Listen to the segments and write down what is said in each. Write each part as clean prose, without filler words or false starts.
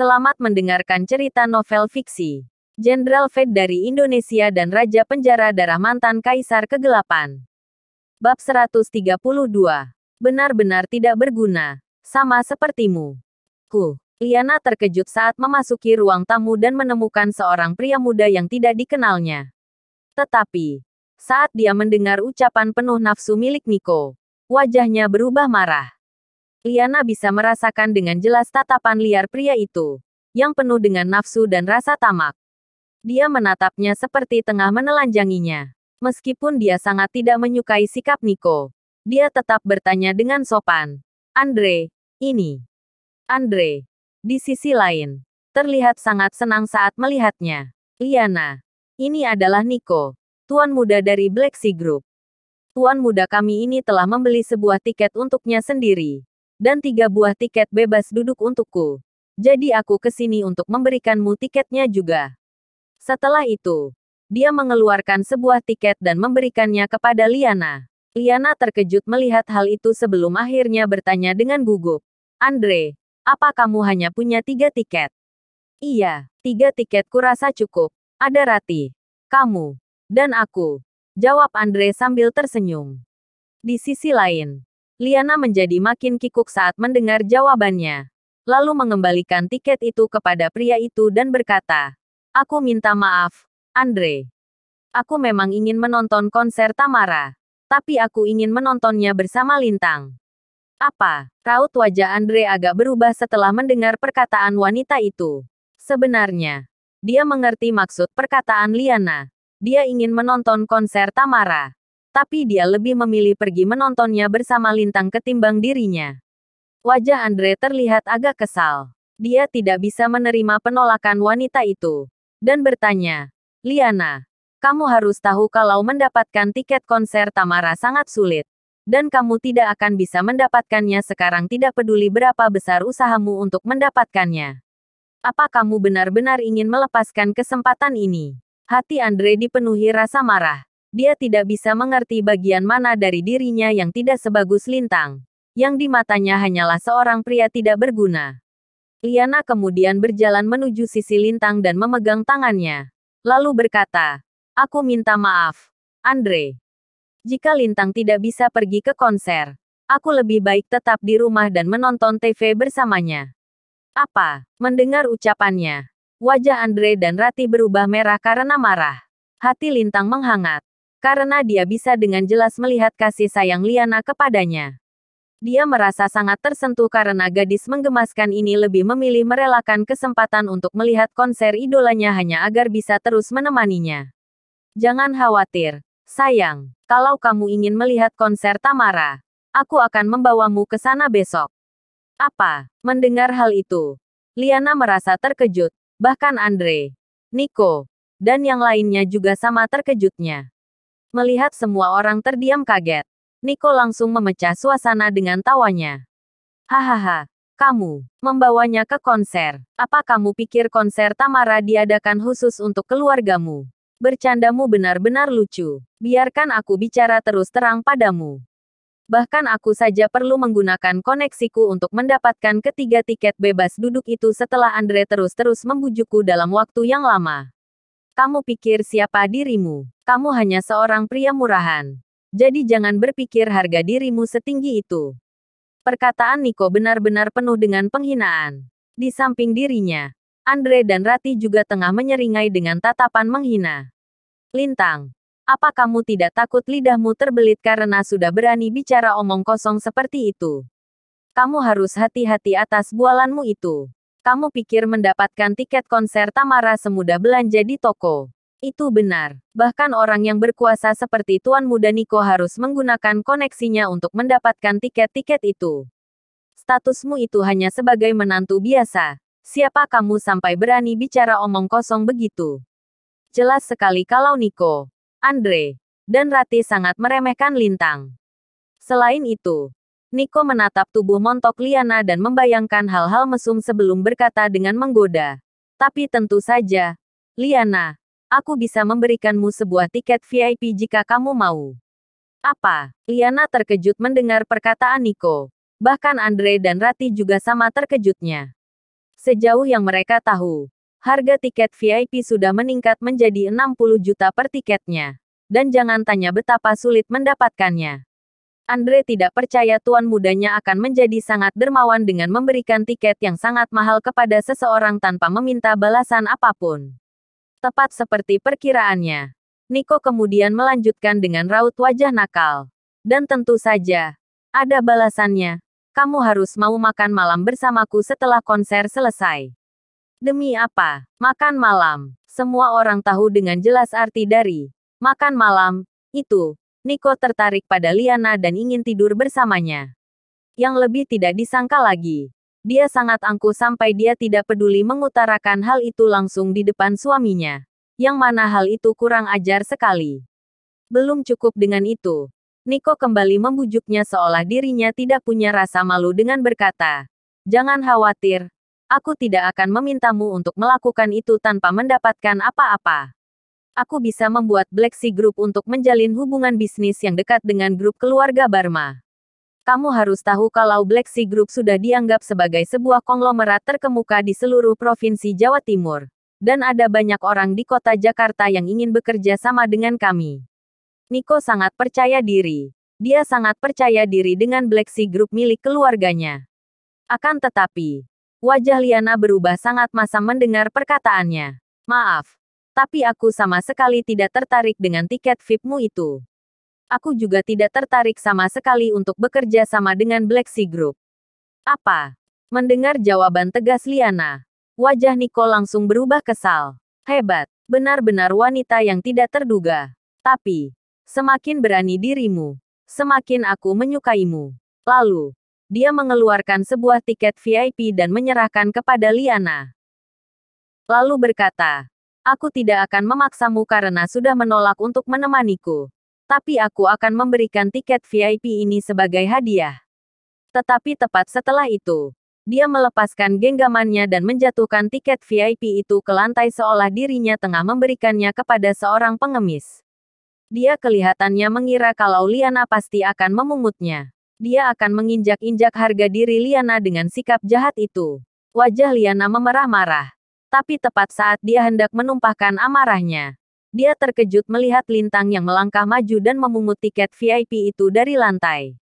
Selamat mendengarkan cerita novel fiksi. Jenderal Fate dari Indonesia dan Raja Penjara Darah Mantan Kaisar Kegelapan. Bab 132. Benar-benar tidak berguna. Sama sepertimu. Liana terkejut saat memasuki ruang tamu dan menemukan seorang pria muda yang tidak dikenalnya. Tetapi, saat dia mendengar ucapan penuh nafsu milik Nico, wajahnya berubah marah. Liana bisa merasakan dengan jelas tatapan liar pria itu, yang penuh dengan nafsu dan rasa tamak. Dia menatapnya seperti tengah menelanjanginya. Meskipun dia sangat tidak menyukai sikap Nico, dia tetap bertanya dengan sopan. Andre, ini. Andre, di sisi lain, terlihat sangat senang saat melihatnya. Liana, ini adalah Nico, tuan muda dari Black Sea Group. Tuan muda kami ini telah membeli sebuah tiket untuknya sendiri. Dan 3 buah tiket bebas duduk untukku. Jadi aku kesini untuk memberikanmu tiketnya juga. Setelah itu, dia mengeluarkan sebuah tiket dan memberikannya kepada Liana. Liana terkejut melihat hal itu sebelum akhirnya bertanya dengan gugup. Andre, apa kamu hanya punya 3 tiket? Iya, 3 tiket kurasa cukup. Ada Rati, kamu, dan aku. Jawab Andre sambil tersenyum. Di sisi lain, Liana menjadi makin kikuk saat mendengar jawabannya. Lalu mengembalikan tiket itu kepada pria itu dan berkata, "Aku minta maaf, Andre. Aku memang ingin menonton konser Tamara. Tapi aku ingin menontonnya bersama Lintang." Apa? Raut wajah Andre agak berubah setelah mendengar perkataan wanita itu. Sebenarnya, dia mengerti maksud perkataan Liana. Dia ingin menonton konser Tamara. Tapi dia lebih memilih pergi menontonnya bersama Lintang ketimbang dirinya. Wajah Andre terlihat agak kesal. Dia tidak bisa menerima penolakan wanita itu. Dan bertanya, Liana, kamu harus tahu kalau mendapatkan tiket konser Tamara sangat sulit. Dan kamu tidak akan bisa mendapatkannya sekarang tidak peduli berapa besar usahamu untuk mendapatkannya. Apa kamu benar-benar ingin melepaskan kesempatan ini? Hati Andre dipenuhi rasa marah. Dia tidak bisa mengerti bagian mana dari dirinya yang tidak sebagus Lintang. Yang di matanya hanyalah seorang pria tidak berguna. Liana kemudian berjalan menuju sisi Lintang dan memegang tangannya. Lalu berkata, "Aku minta maaf, Andre. Jika Lintang tidak bisa pergi ke konser, aku lebih baik tetap di rumah dan menonton TV bersamanya." Apa? Mendengar ucapannya, wajah Andre dan Rati berubah merah karena marah. Hati Lintang menghangat. Karena dia bisa dengan jelas melihat kasih sayang Liana kepadanya. Dia merasa sangat tersentuh karena gadis menggemaskan ini lebih memilih merelakan kesempatan untuk melihat konser idolanya hanya agar bisa terus menemaninya. Jangan khawatir, sayang. Kalau kamu ingin melihat konser Tamara, aku akan membawamu ke sana besok. Apa? Mendengar hal itu, Liana merasa terkejut. Bahkan Andre, Nico, dan yang lainnya juga sama terkejutnya. Melihat semua orang terdiam kaget, Nico langsung memecah suasana dengan tawanya. Hahaha, kamu membawanya ke konser. Apa kamu pikir konser Tamara diadakan khusus untuk keluargamu? Bercandamu benar-benar lucu. Biarkan aku bicara terus terang padamu. Bahkan aku saja perlu menggunakan koneksiku untuk mendapatkan ketiga tiket bebas duduk itu setelah Andre terus-terus membujukku dalam waktu yang lama. Kamu pikir siapa dirimu? Kamu hanya seorang pria murahan. Jadi jangan berpikir harga dirimu setinggi itu. Perkataan Nico benar-benar penuh dengan penghinaan. Di samping dirinya, Andre dan Rati juga tengah menyeringai dengan tatapan menghina. Lintang, apa kamu tidak takut lidahmu terbelit karena sudah berani bicara omong kosong seperti itu? Kamu harus hati-hati atas bualanmu itu. Kamu pikir mendapatkan tiket konser Tamara semudah belanja di toko? Itu benar. Bahkan orang yang berkuasa seperti Tuan Muda Nico harus menggunakan koneksinya untuk mendapatkan tiket-tiket itu. Statusmu itu hanya sebagai menantu biasa. Siapa kamu sampai berani bicara omong kosong begitu? Jelas sekali kalau Nico, Andre, dan Rati sangat meremehkan Lintang. Selain itu, Nico menatap tubuh montok Liana dan membayangkan hal-hal mesum sebelum berkata dengan menggoda. Tapi tentu saja, Liana, aku bisa memberikanmu sebuah tiket VIP jika kamu mau. Apa? Liana terkejut mendengar perkataan Nico. Bahkan Andre dan Rati juga sama terkejutnya. Sejauh yang mereka tahu, harga tiket VIP sudah meningkat menjadi 60 juta per tiketnya. Dan jangan tanya betapa sulit mendapatkannya. Andre tidak percaya tuan mudanya akan menjadi sangat dermawan dengan memberikan tiket yang sangat mahal kepada seseorang tanpa meminta balasan apapun. Tepat seperti perkiraannya. Nico kemudian melanjutkan dengan raut wajah nakal. Dan tentu saja, ada balasannya. Kamu harus mau makan malam bersamaku setelah konser selesai. Demi apa? Makan malam. Semua orang tahu dengan jelas arti dari makan malam itu. Nico tertarik pada Liana dan ingin tidur bersamanya. Yang lebih tidak disangka lagi, dia sangat angkuh sampai dia tidak peduli mengutarakan hal itu langsung di depan suaminya. Yang mana hal itu kurang ajar sekali. Belum cukup dengan itu, Nico kembali membujuknya seolah dirinya tidak punya rasa malu dengan berkata, "Jangan khawatir, aku tidak akan memintamu untuk melakukan itu tanpa mendapatkan apa-apa. Aku bisa membuat Black Sea Group untuk menjalin hubungan bisnis yang dekat dengan grup keluarga Barma. Kamu harus tahu kalau Black Sea Group sudah dianggap sebagai sebuah konglomerat terkemuka di seluruh provinsi Jawa Timur. Dan ada banyak orang di kota Jakarta yang ingin bekerja sama dengan kami." Nico sangat percaya diri. Dia sangat percaya diri dengan Black Sea Group milik keluarganya. Akan tetapi, wajah Liana berubah sangat masam mendengar perkataannya. "Maaf, tapi aku sama sekali tidak tertarik dengan tiket VIP-mu itu. Aku juga tidak tertarik sama sekali untuk bekerja sama dengan Black Sea Group." "Apa?" Mendengar jawaban tegas Liana, wajah Nico langsung berubah kesal. "Hebat, benar-benar wanita yang tidak terduga. Tapi, semakin berani dirimu, semakin aku menyukaimu." Lalu, dia mengeluarkan sebuah tiket VIP dan menyerahkan kepada Liana. Lalu berkata, "Aku tidak akan memaksamu karena sudah menolak untuk menemaniku. Tapi aku akan memberikan tiket VIP ini sebagai hadiah." Tetapi tepat setelah itu, dia melepaskan genggamannya dan menjatuhkan tiket VIP itu ke lantai seolah dirinya tengah memberikannya kepada seorang pengemis. Dia kelihatannya mengira kalau Liana pasti akan memungutnya. Dia akan menginjak-injak harga diri Liana dengan sikap jahat itu. Wajah Liana memerah-marah. Tapi tepat saat dia hendak menumpahkan amarahnya, dia terkejut melihat Lintang yang melangkah maju dan memungut tiket VIP itu dari lantai.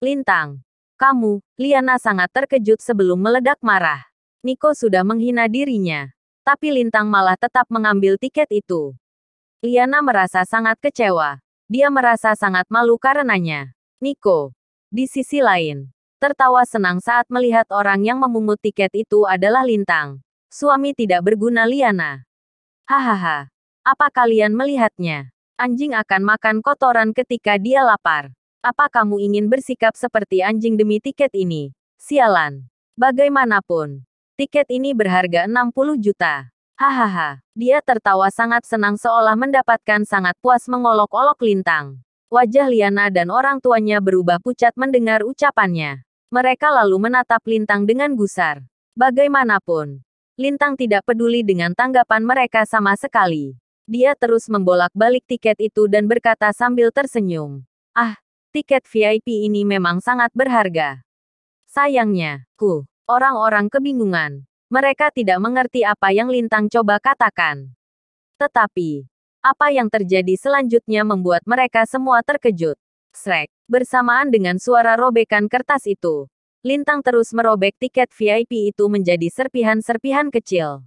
"Lintang, kamu..." Liana sangat terkejut sebelum meledak marah. Nico sudah menghina dirinya. Tapi Lintang malah tetap mengambil tiket itu. Liana merasa sangat kecewa. Dia merasa sangat malu karenanya. Nico, di sisi lain, tertawa senang saat melihat orang yang memungut tiket itu adalah Lintang. Suami tidak berguna Liana. "Hahaha. Apa kalian melihatnya? Anjing akan makan kotoran ketika dia lapar. Apa kamu ingin bersikap seperti anjing demi tiket ini? Sialan. Bagaimanapun, tiket ini berharga 60 juta. Hahaha." Dia tertawa sangat senang seolah mendapatkan sangat puas mengolok-olok Lintang. Wajah Liana dan orang tuanya berubah pucat mendengar ucapannya. Mereka lalu menatap Lintang dengan gusar. Bagaimanapun, Lintang tidak peduli dengan tanggapan mereka sama sekali. Dia terus membolak-balik tiket itu dan berkata sambil tersenyum, "Ah, tiket VIP ini memang sangat berharga. Sayangnya, orang-orang kebingungan. Mereka tidak mengerti apa yang Lintang coba katakan. Tetapi, apa yang terjadi selanjutnya membuat mereka semua terkejut. Srek, bersamaan dengan suara robekan kertas itu, Lintang terus merobek tiket VIP itu menjadi serpihan-serpihan kecil.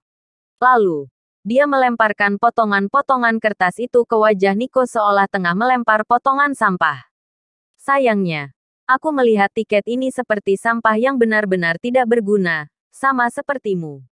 Lalu, dia melemparkan potongan-potongan kertas itu ke wajah Nico seolah tengah melempar potongan sampah. "Sayangnya, aku melihat tiket ini seperti sampah yang benar-benar tidak berguna, sama sepertimu.